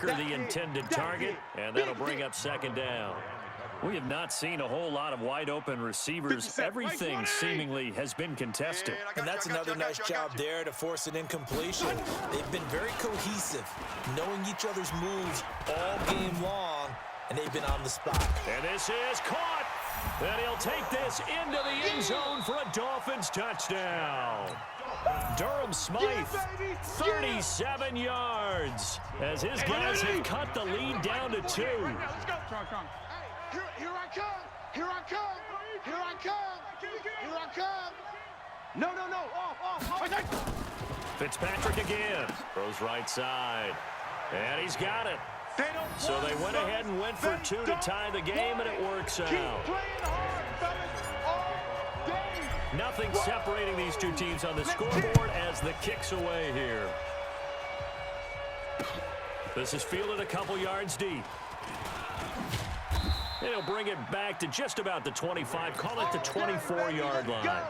Walker the intended target, and that'll bring up second down. We have not seen a whole lot of wide-open receivers. Everything seemingly has been contested. And that's another nice job there to force an incompletion. They've been very cohesive, knowing each other's moves all game long, and they've been on the spot. And this is caught. And he'll take this into the end zone for a Dolphins touchdown. Durham Smythe, 37 yards, as his guys have cut the lead down to 2. Let's go. Here I come. Here I come. Here I come. Here I come. No. Fitzpatrick again. Throws right side. And he's got it. So they went ahead and went for 2 to tie the game, and it works out. Nothing separating these two teams on the scoreboard as the kick's away here. This is fielded a couple yards deep. And he'll bring it back to just about the 25, call it the 24-yard line.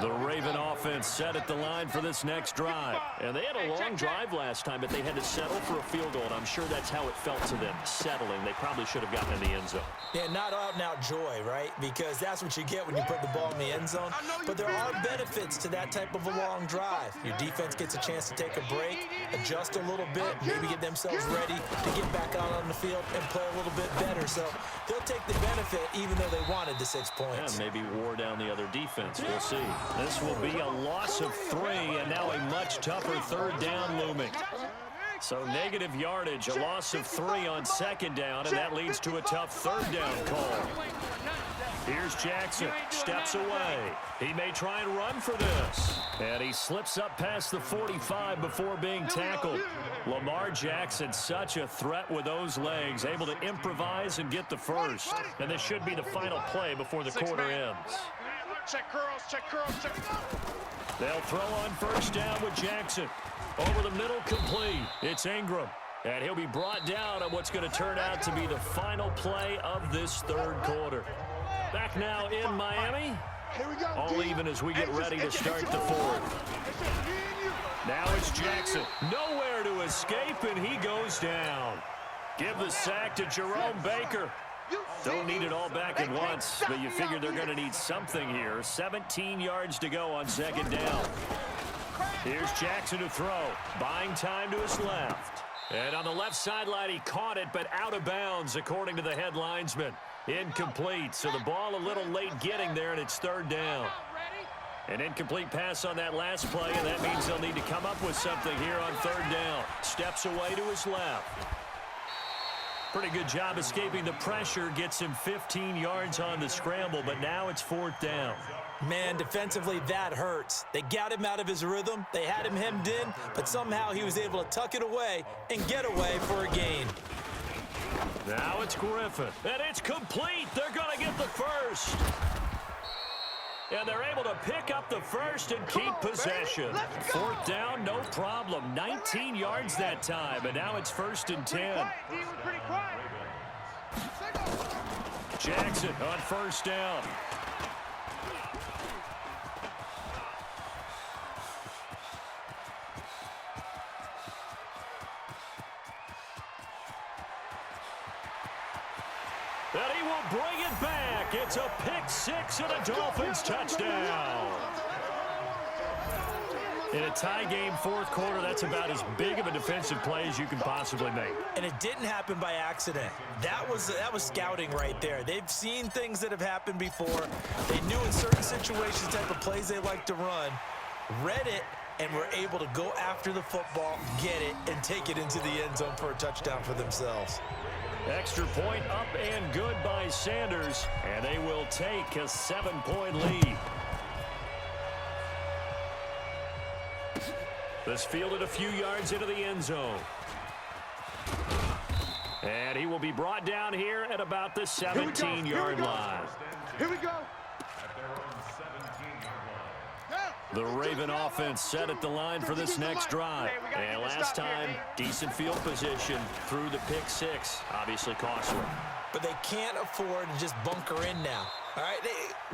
The Raven offense set at the line for this next drive. And they had a long drive last time, but they had to settle for a field goal, and I'm sure that's how it felt to them, settling. They probably should have gotten in the end zone. Yeah, not out-and-out joy, right? Because that's what you get when you put the ball in the end zone. But there are benefits to that type of a long drive. Your defense gets a chance to take a break, adjust a little bit, maybe get themselves ready to get back out on the field and play a little bit better. So they'll take the benefit even though they wanted the 6 points. Yeah, maybe wore down the other defense. We'll see. This will be a loss of 3, and now a much tougher third down looming. So negative yardage, a loss of 3 on second down, and that leads to a tough third down call. Here's Jackson, steps away. He may try and run for this. And he slips up past the 45 before being tackled. Lamar Jackson, such a threat with those legs, able to improvise and get the first. And this should be the final play before the quarter ends. Check curls. They'll throw on first down with Jackson. Over the middle, complete. It's Ingram. And he'll be brought down on what's going to turn out to be the final play of this third quarter. Back now in Miami. All even as we get ready to start the fourth. Now it's Jackson. Nowhere to escape, and he goes down. Give the sack to Jerome Baker. Don't need it all back at once, but you figure they're going to need something here. 17 yards to go on second down. Here's Jackson to throw. Buying time to his left. And on the left sideline, he caught it, but out of bounds, according to the head linesman. Incomplete, so the ball a little late getting there, and it's third down. An incomplete pass on that last play, and that means they'll need to come up with something here on third down. Steps away to his left. Pretty good job escaping the pressure. Gets him 15 yards on the scramble, but now it's fourth down. Man, defensively, that hurts. They got him out of his rhythm. They had him hemmed in, but somehow he was able to tuck it away and get away for a gain. Now it's Griffin, and it's complete. They're going to get the first. And they're able to pick up the first and keep possession. Fourth down, no problem. 19 yards that time, and now it's first and 10. Jackson on first down. And he will bring it back. It's a pick-6 and a Dolphins touchdown. In a tie game, fourth quarter, that's about as big of a defensive play as you can possibly make. And it didn't happen by accident. That was scouting right there. They've seen things that have happened before. They knew in certain situations the type of plays they like to run, read it, and were able to go after the football, get it, and take it into the end zone for a touchdown for themselves. Extra point up and good by Sanders, and they will take a 7-point lead. This fielded a few yards into the end zone. And he will be brought down here at about the 17-yard line. Here we go. The Raven offense set at the line for this next drive. And last time, decent field position through the pick-6. Obviously costly. But they can't afford to just bunker in now. All right,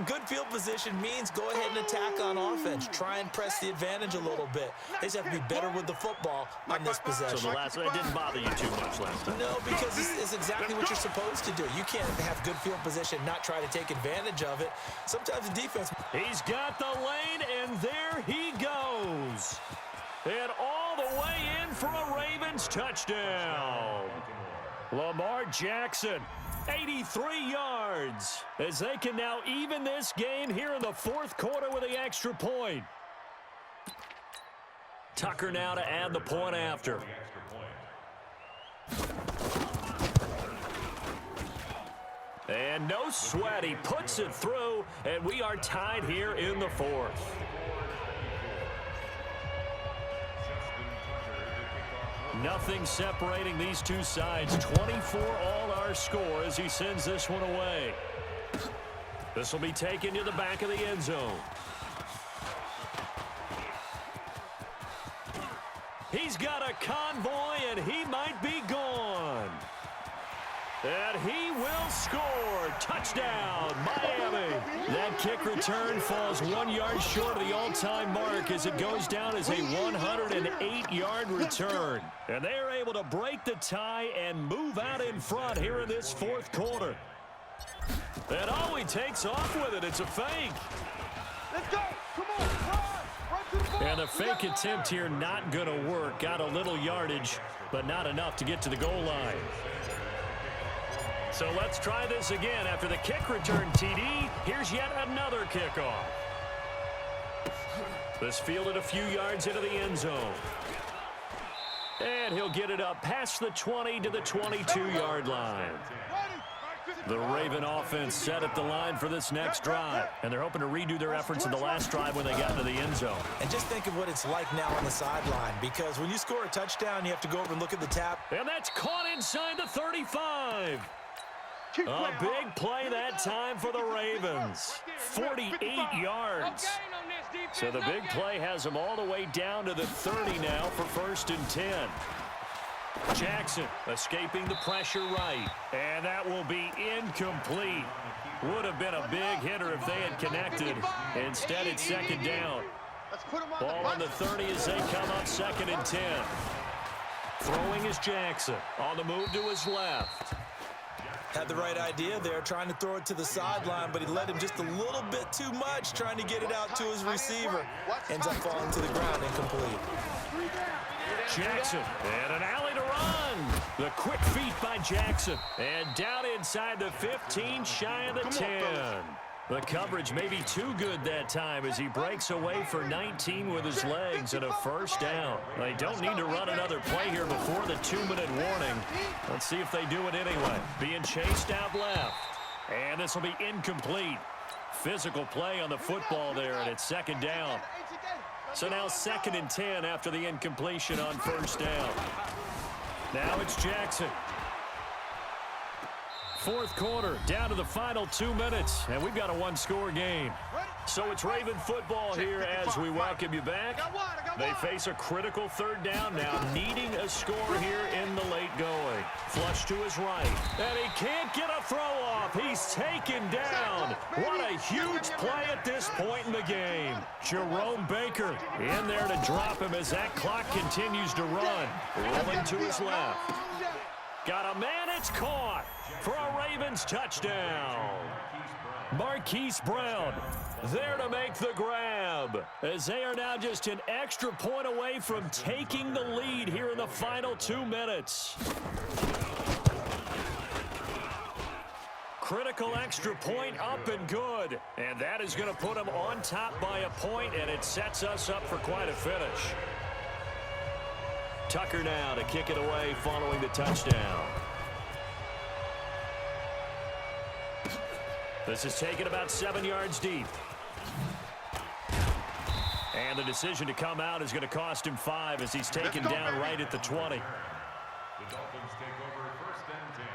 good field position means go ahead and attack on offense. Try and press the advantage a little bit. They just have to be better with the football on this possession. So the last one didn't bother you too much last time? No, because it's exactly what you're supposed to do. You can't have good field position, not try to take advantage of it. Sometimes the defense... He's got the lane, and there he goes. And all the way in for a Ravens touchdown. Lamar Jackson, 83 yards, as they can now even this game here in the fourth quarter with the extra point. Tucker now to add the point after. And no sweat, he puts it through, and we are tied here in the fourth. Nothing separating these two sides. 24 all our score as he sends this one away. This will be taken to the back of the end zone. He's got a convoy, and he might be gone. And he will score. Touchdown, Miami. That kick return falls 1 yard short of the all-time mark as it goes down as a 108-yard return. And they are able to break the tie and move out in front here in this fourth quarter. And he takes off with it. It's a fake. Let's go. Come on. Run to the ball. And the fake attempt here not going to work. Got a little yardage, but not enough to get to the goal line. So let's try this again. After the kick return TD, here's yet another kickoff. This fielded a few yards into the end zone. And he'll get it up past the 20 to the 22-yard line. The Raven offense set at the line for this next drive. And they're hoping to redo their efforts in the last drive when they got into the end zone. And just think of what it's like now on the sideline, because when you score a touchdown, you have to go over and look at the tap. And that's caught inside the 35. A big play that time for the Ravens. 48 yards. So the big play has them all the way down to the 30 now for 1st and 10. Jackson escaping the pressure right. And that will be incomplete. Would have been a big hitter if they had connected. Instead, it's 2nd down. Ball on the 30 as they come up 2nd and 10. Throwing is Jackson. On the move to his left. Had the right idea there, trying to throw it to the sideline, but he led him just a little bit too much, trying to get it out to his receiver. Ends up falling to the ground, incomplete. Jackson, and an alley to run. The quick feet by Jackson. And down inside the 15, shy of the 10. The coverage may be too good that time as he breaks away for 19 with his legs and a 1st down. They don't need to run another play here before the 2-minute warning. Let's see if they do it anyway. Being chased out left. And this will be incomplete. Physical play on the football there, and it's 2nd down. So now 2nd and 10 after the incompletion on 1st down. Now it's Jackson. Fourth quarter, down to the final 2 minutes, and we've got a one-score game. So it's Raven football here as we welcome you back. They face a critical 3rd down now, needing a score here in the late going. Flush to his right, and he can't get a throw off. He's taken down. What a huge play at this point in the game. Jerome Baker in there to drop him as that clock continues to run. Rolling to his left. Got a man, it's caught for a Ravens touchdown. Marquise Brown there to make the grab as they are now just an extra point away from taking the lead here in the final 2 minutes. Critical extra point up and good. And that is going to put them on top by a point, and it sets us up for quite a finish. Tucker now to kick it away following the touchdown. This is taken about 7 yards deep. And the decision to come out is going to cost him 5 as he's taken down right at the 20. The Dolphins take over 1st and 10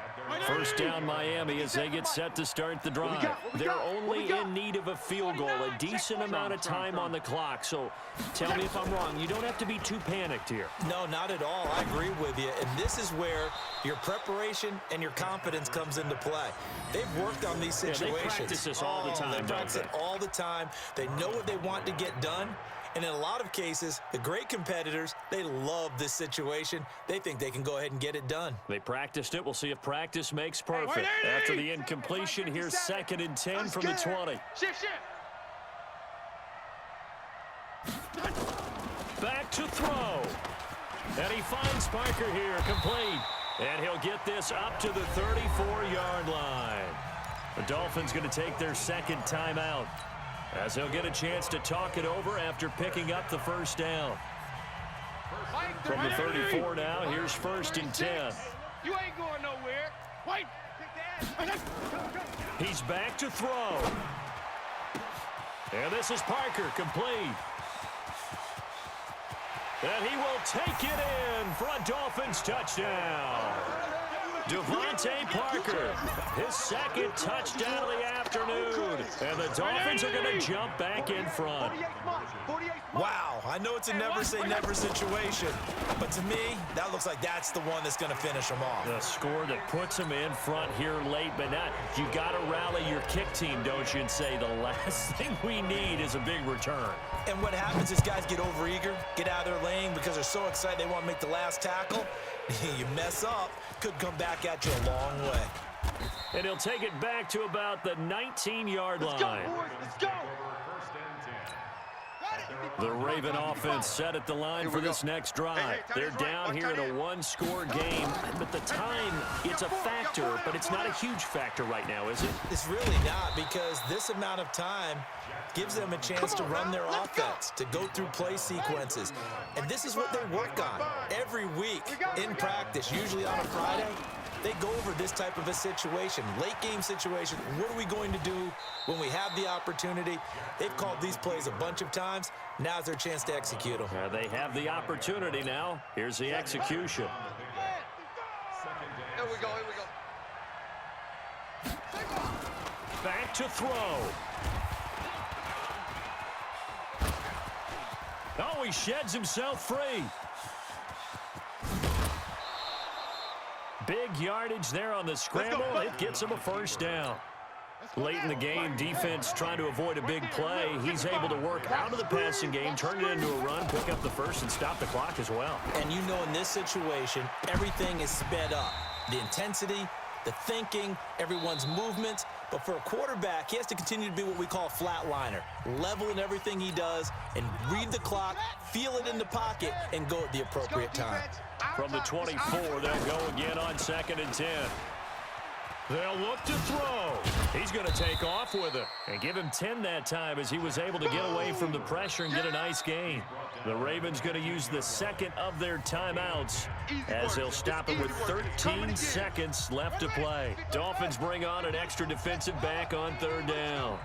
at First down Miami as they get set to start the drive. They're only in need of a field goal, a decent amount of time on the clock. So tell me if I'm wrong. You don't have to be too panicked here. No, not at all. I agree with you. And this is where your preparation and your confidence comes into play. They've worked on these situations. Yeah, they practice this all the time, They practice it all the time. They know what they want to get done. And in a lot of cases, the great competitors, they love this situation. They think they can go ahead and get it done. They practiced it. We'll see if practice makes perfect. After the incompletion, here's 2nd and 10 from the 20. Back to throw. And he finds Parker here, complete. And he'll get this up to the 34-yard line. The Dolphins going to take their 2nd timeout, as they'll get a chance to talk it over after picking up the first down. From the 34 now, here's 1st and 10. You ain't going nowhere. Wait. He's back to throw. And this is Parker, complete. And he will take it in for a Dolphins touchdown. Devontae Parker, his 2nd touchdown of the afternoon. And the Dolphins are going to jump back in front. Wow, I know it's a never-say-never situation, but to me, that looks like that's the one that's going to finish them off. The score that puts them in front here late, but not. You got to rally your kick team, don't you, and say the last thing we need is a big return. And what happens is guys get overeager, get out of their lane because they're so excited they want to make the last tackle. You mess up, could come back at you a long way. And he'll take it back to about the 19-yard line. Let's go, boys. Let's go. The Raven offense set at the line for this next drive. They're down here in a one-score game, but the time, it's a factor, but it's not a huge factor right now, is it? It's really not, because this amount of time gives them a chance to run their offense, to go through play sequences. And this is what they work on every week in practice, usually on a Friday. They go over this type of a situation, late game situation. What are we going to do when we have the opportunity? They've called these plays a bunch of times. Now's their chance to execute them. They have the opportunity now. Here's the execution. Here we go. Back to throw. Oh, he sheds himself free. Big yardage there on the scramble. It gets him a first down. Late in the game, defense trying to avoid a big play. He's able to work out of the passing game, turn it into a run, pick up the first, and stop the clock as well. And you know, in this situation, everything is sped up. The intensity, the thinking, everyone's movements. But for a quarterback, he has to continue to be what we call a flatliner. Level in everything he does and read the clock, feel it in the pocket, and go at the appropriate time. From the 24, they'll go again on 2nd and 10. They'll look to throw. He's going to take off with it and give him 10 that time as he was able to get away from the pressure and get a nice gain. The Ravens going to use the 2nd of their timeouts as they'll stop it with 13 seconds left to play. Dolphins bring on an extra defensive back on 3rd down.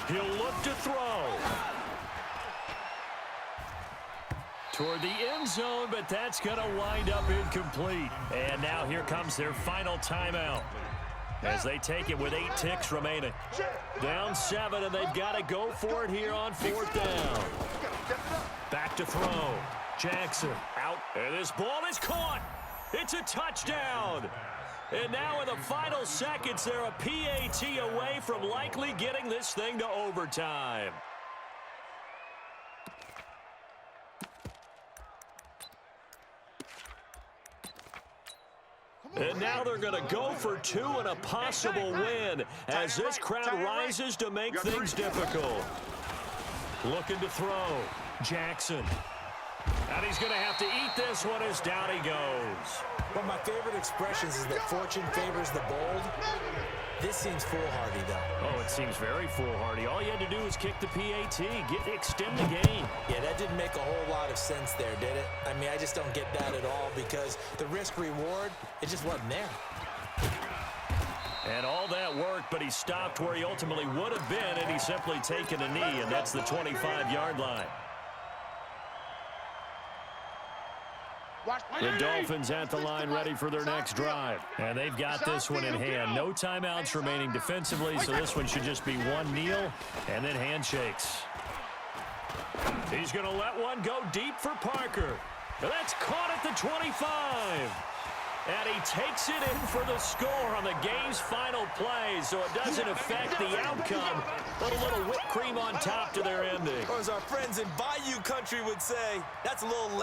He'll look to throw. Toward the end zone, but that's going to wind up incomplete. And now here comes their final timeout as they take it with 8 ticks remaining. Down 7, and they've got to go for it here on 4th down. Back to throw. Jackson out, and this ball is caught. It's a touchdown. And now in the final seconds, they're a PAT away from likely getting this thing to overtime. And now they're going to go for 2 and a possible win as this crowd rises to make things difficult. Looking to throw. Jackson. And he's going to have to eat this one as down he goes. One of my favorite expressions is that fortune favors the bold. This seems foolhardy, though. Oh, it seems very foolhardy. All you had to do was kick the PAT, extend the game. Yeah, that didn't make a whole lot of sense there, did it? I mean, I just don't get that at all because the risk-reward, it just wasn't there. And all that worked, but he stopped where he ultimately would have been, and he's simply taken a knee, and that's the 25-yard line. The Dolphins at the line ready for their next drive. And they've got this one in hand. No timeouts remaining defensively, so this one should just be one kneel and then handshakes. He's going to let one go deep for Parker. That's caught at the 25. And he takes it in for the score on the game's final play, so it doesn't affect the outcome, but a little whipped cream on top to their ending. Or as our friends in Bayou Country would say, that's a little